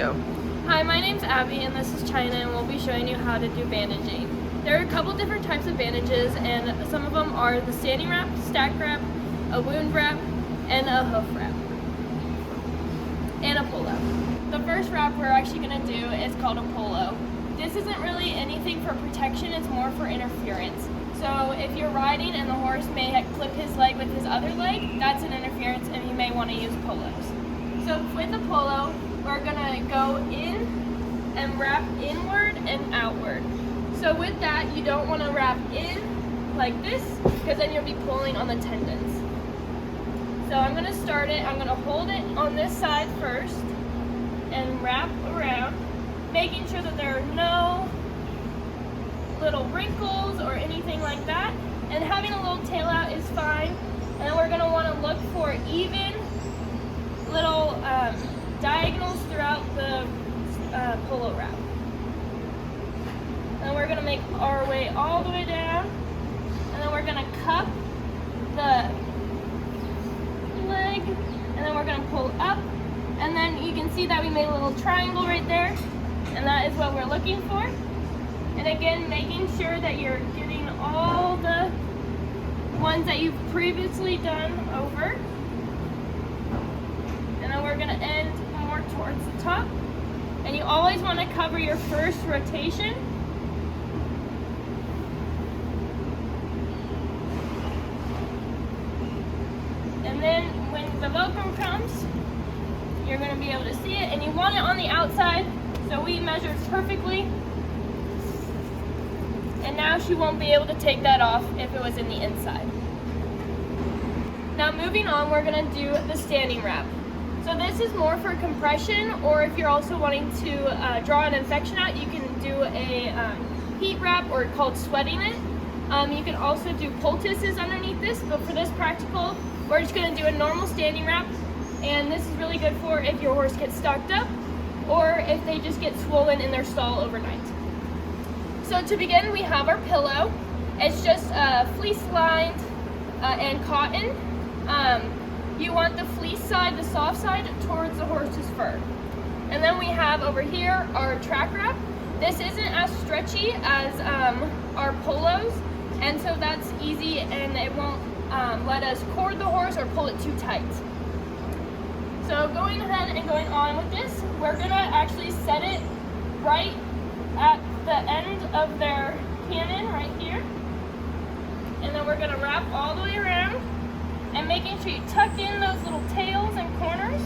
go. Hi, my name's Abby and this is China, and we'll be showing you how to do bandaging. There are a couple different types of bandages, and some of them are the standing wrap, stack wrap, a wound wrap, and a hoof wrap, and a polo. The first wrap we're actually going to do is called a polo. This isn't really anything for protection, it's more for interference. So if you're riding and the horse may clip his leg with his other leg, that's an interference and you may want to use polos. So with the polo, we're gonna go in and wrap inward and outward. So with that, you don't want to wrap in like this, because then you'll be pulling on the tendons. So I'm gonna start it, I'm gonna hold it on this side first and wrap around, making sure that there are no little wrinkles or anything like that. And having a little tail out is fine. And then we're gonna wanna look for even little diagonals throughout the polo wrap. And we're gonna make our way all the way down, and then we're gonna cup the leg, and then we're gonna pull up, and then you can see that we made a little triangle right there, and that is what we're looking for. And again, making sure that you're getting all the ones that you've previously done over. And then we're gonna end more towards the top. And you always want to cover your first rotation. And then when the Velcro comes, you're gonna be able to see it, and you want it on the outside, so we measured perfectly. And now she won't be able to take that off if it was in the inside. Now moving on, we're gonna do the standing wrap. So this is more for compression, or if you're also wanting to draw an infection out, you can do a heat wrap, or called sweating it. You can also do poultices underneath this, but for this practical, we're just gonna do a normal standing wrap. And this is really good for if your horse gets stocked up, or if they just get swollen in their stall overnight. So to begin, we have our pillow. It's just fleece lined and cotton. You want the fleece side, the soft side, towards the horse's fur. And then we have over here our track wrap. This isn't as stretchy as our polos, and so that's easy, and it won't let us cord the horse or pull it too tight. So going ahead and going on with this, we're gonna actually set it right at the end of their cannon right here, and then we're going to wrap all the way around, and making sure you tuck in those little tails and corners,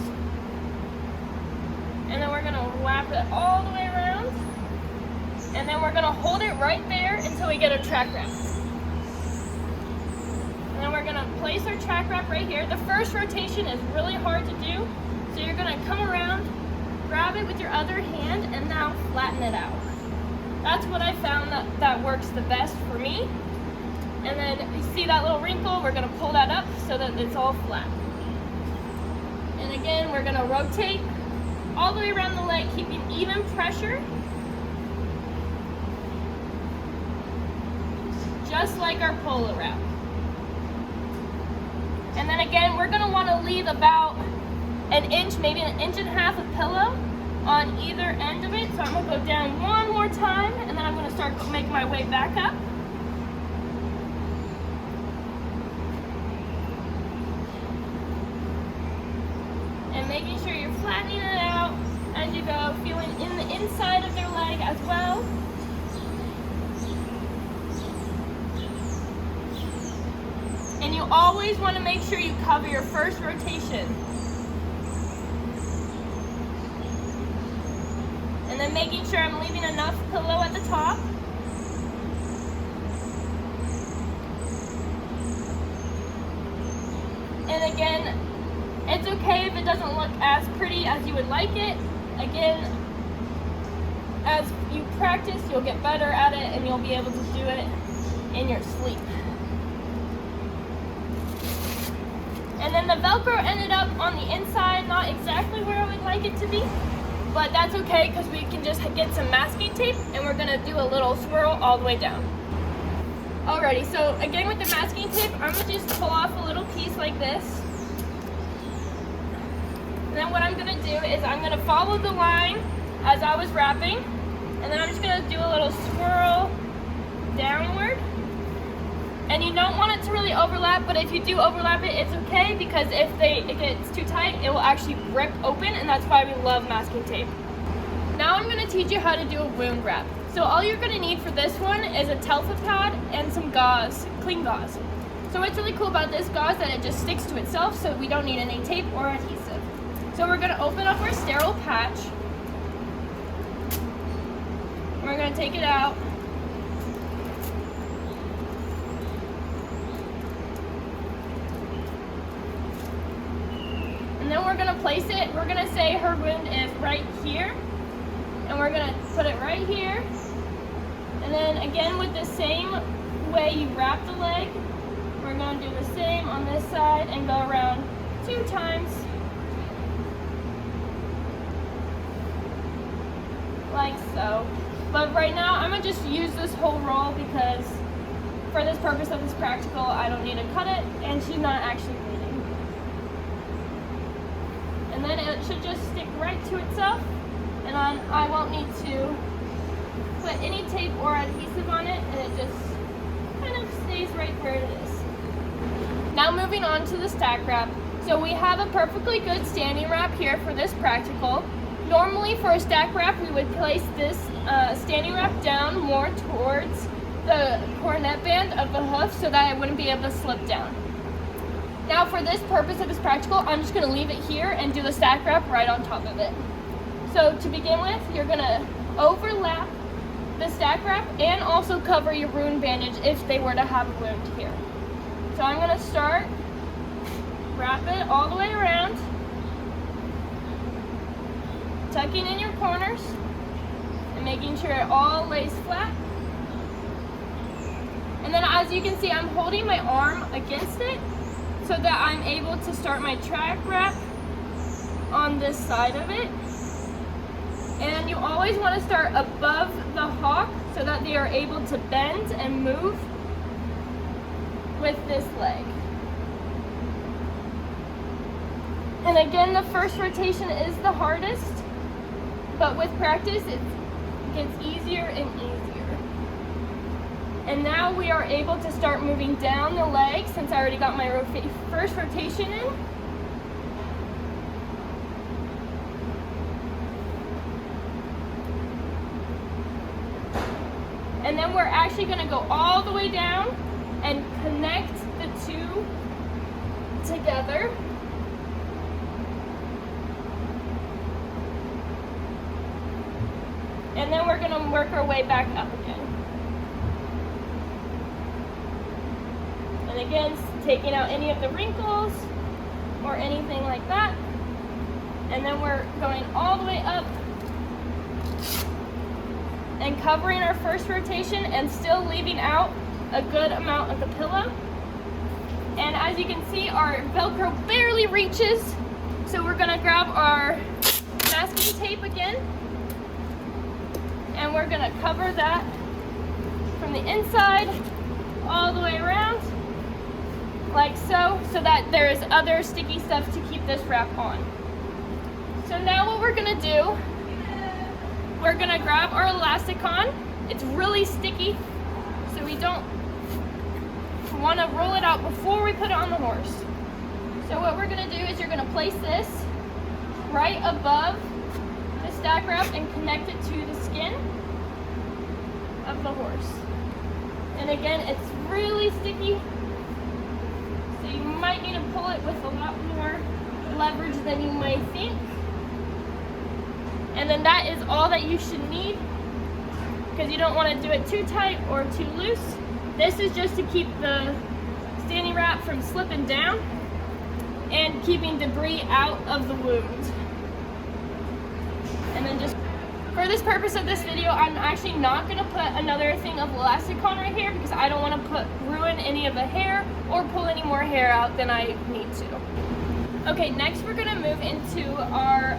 and then we're going to wrap it all the way around, and then we're going to hold it right there until we get a track wrap. And then we're going to place our track wrap right here. The first rotation is really hard to do, so you're going to come around, grab it with your other hand, and now flatten it out. That's what I found that works the best for me. And then you see that little wrinkle, we're gonna pull that up so that it's all flat. And again, we're gonna rotate all the way around the leg, keeping even pressure. Just like our polo wrap. And then again, we're gonna wanna leave about an inch, maybe an inch and a half of pillow on either end of it. So I'm gonna go down one more time, and then I'm gonna start to make my way back up. And making sure you're flattening it out as you go, feeling in the inside of their leg as well. And you always wanna make sure you cover your first rotation. And then making sure I'm leaving enough pillow at the top. And again, it's okay if it doesn't look as pretty as you would like it. Again, as you practice, you'll get better at it, and you'll be able to do it in your sleep. And then the Velcro ended up on the inside, not exactly where I would like it to be. But that's okay, because we can just get some masking tape, and we're gonna do a little swirl all the way down. Alrighty, so again with the masking tape, I'm gonna just pull off a little piece like this. And then what I'm gonna do is I'm gonna follow the line as I was wrapping, and then I'm just gonna do a little swirl downward. And you don't want it to really overlap, but if you do overlap it, it's okay, because if it gets too tight, it will actually rip open, and that's why we love masking tape. Now I'm gonna teach you how to do a wound wrap. So all you're gonna need for this one is a Telfa pad and some gauze, clean gauze. So what's really cool about this gauze that it just sticks to itself, so we don't need any tape or adhesive. So we're gonna open up our sterile patch. We're gonna take it out. And then we're gonna place it, we're gonna say her wound is right here. And we're gonna put it right here. And then again, with the same way you wrap the leg, we're gonna do the same on this side and go around 2 times. Like so. But right now, I'm gonna just use this whole roll because for this purpose of this practical, I don't need to cut it, and she's not actually bleeding. And then it should just stick right to itself, and I won't need to put any tape or adhesive on it, and it just kind of stays right where it is. Now moving on to the stack wrap. So we have a perfectly good standing wrap here for this practical. Normally for a stack wrap, we would place this standing wrap down more towards the cornet band of the hoof so that it wouldn't be able to slip down. Now for this purpose of this practical, I'm just gonna leave it here and do the stack wrap right on top of it. So to begin with, you're gonna overlap the stack wrap and also cover your wound bandage if they were to have a wound here. So I'm gonna start, wrap it all the way around, tucking in your corners and making sure it all lays flat. And then as you can see, I'm holding my arm against it so that I'm able to start my track wrap on this side of it. And you always want to start above the hock so that they are able to bend and move with this leg. And again, the first rotation is the hardest, but with practice, it gets easier and easier. And now we are able to start moving down the leg since I already got my first rotation in. And then we're actually going to go all the way down and connect the two together. And then we're going to work our way back up again. And again, taking out any of the wrinkles or anything like that. And then we're going all the way up and covering our first rotation and still leaving out a good amount of the pillow. And as you can see, our Velcro barely reaches. So we're gonna grab our masking tape again, and we're gonna cover that from the inside all the way around, like so, so that there is other sticky stuff to keep this wrap on. So now what we're gonna do, we're gonna grab our elastic on. It's really sticky, so we don't wanna roll it out before we put it on the horse. So what we're gonna do is you're gonna place this right above the stack wrap and connect it to the skin of the horse. And again, it's really sticky, so you might need to pull it with a lot more leverage than you might think. And then that is all that you should need, because you don't want to do it too tight or too loose. This is just to keep the standing wrap from slipping down and keeping debris out of the wound. And then just for this purpose of this video, I'm actually not going to put another thing of elastic on right here because I don't want to ruin any of the hair or pull any more hair out than I need to. Okay, next we're going to move into our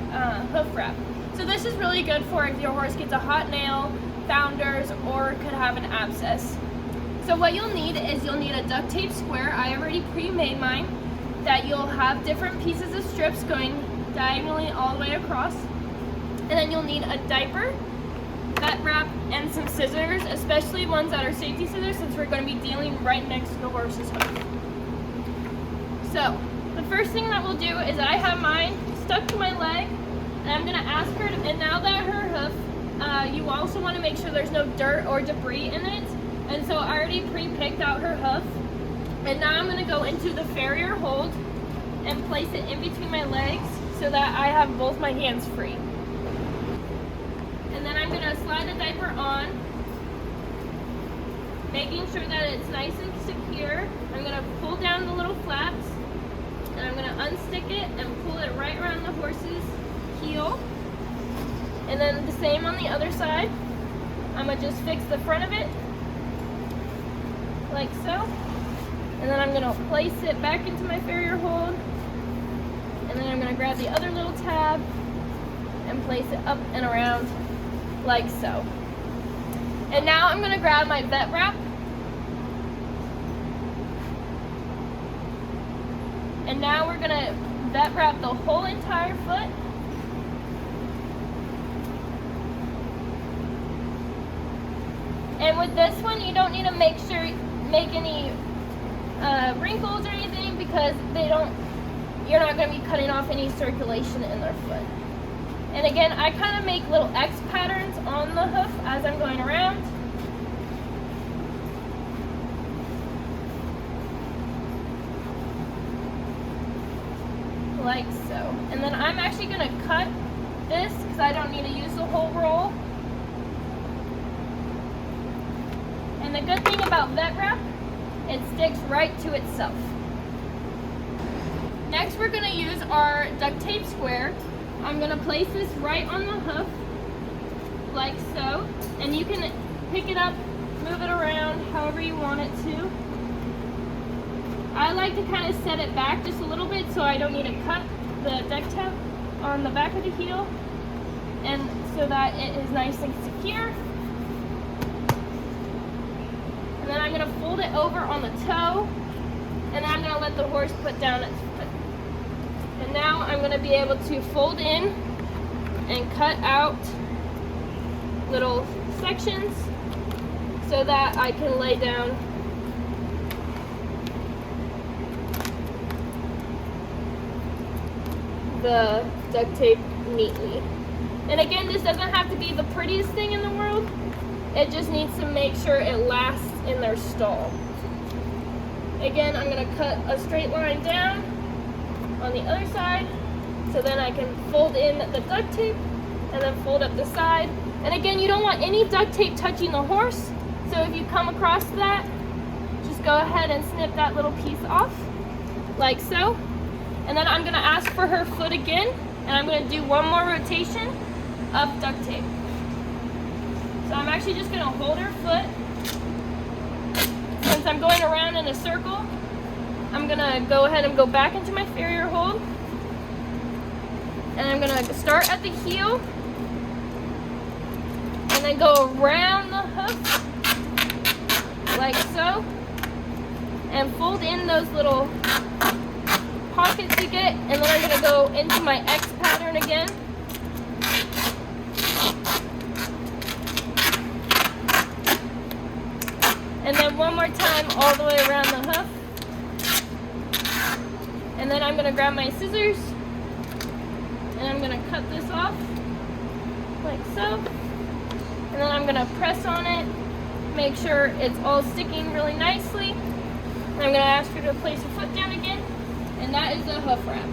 hoof wrap. So this is really good for if your horse gets a hot nail, founders, or could have an abscess. So what you'll need is you'll need a duct tape square. I already pre-made mine, that you'll have different pieces of strips going diagonally all the way across. And then you'll need a diaper, vet wrap, and some scissors, especially ones that are safety scissors since we're going to be dealing right next to the horse's hoof. So, the first thing that we'll do is I have mine stuck to my leg, and I'm going to ask her to, and now that her hoof, you also want to make sure there's no dirt or debris in it. And so I already pre-picked out her hoof. And now I'm going to go into the farrier hold and place it in between my legs so that I have both my hands free. And then I'm going to slide the diaper on, making sure that it's nice and secure. I'm going to pull down the little flaps, and I'm going to unstick it and pull it right around the horse's heel. And then the same on the other side. I'm going to just fix the front of it, like so. And then I'm going to place it back into my farrier hold. And then I'm going to grab the other little tab and place it up and around like so. And now I'm going to grab my vet wrap. And now we're going to vet wrap the whole entire foot. And with this one, you don't need to make any wrinkles or anything because you're not going to be cutting off any circulation in their foot. And again, I kind of make little X patterns on the hoof as I'm going around. Like so. And then I'm actually going to cut this because I don't need to use the whole roll. And the good thing about vet wrap, it sticks right to itself. Next, we're going to use our duct tape square. I'm going to place this right on the hoof, like so. And you can pick it up, move it around however you want it to. I like to kind of set it back just a little bit so I don't need to cut the duct tape on the back of the heel, and so that it is nice and secure. And then I'm going to fold it over on the toe, and then I'm going to let the horse put down its foot. And now I'm going to be able to fold in and cut out little sections so that I can lay down the duct tape neatly. And again, this doesn't have to be the prettiest thing in the world. It just needs to make sure it lasts in their stall. Again, I'm going to cut a straight line down on the other side so then I can fold in the duct tape and then fold up the side. And again, you don't want any duct tape touching the horse, so if you come across that, just go ahead and snip that little piece off like so. And then I'm going to ask for her foot again, and I'm going to do one more rotation of duct tape. So I'm actually just going to hold her foot. Since I'm going around in a circle, I'm going to go ahead and go back into my farrier hold. And I'm going to start at the heel and then go around the hoof like so. And fold in those little pockets you get. And then I'm going to go into my X pattern again. And then one more time all the way around the hoof. And then I'm going to grab my scissors and I'm going to cut this off like so. And then I'm going to press on it, make sure it's all sticking really nicely. And I'm going to ask her to place her foot down again. And that is the hoof wrap.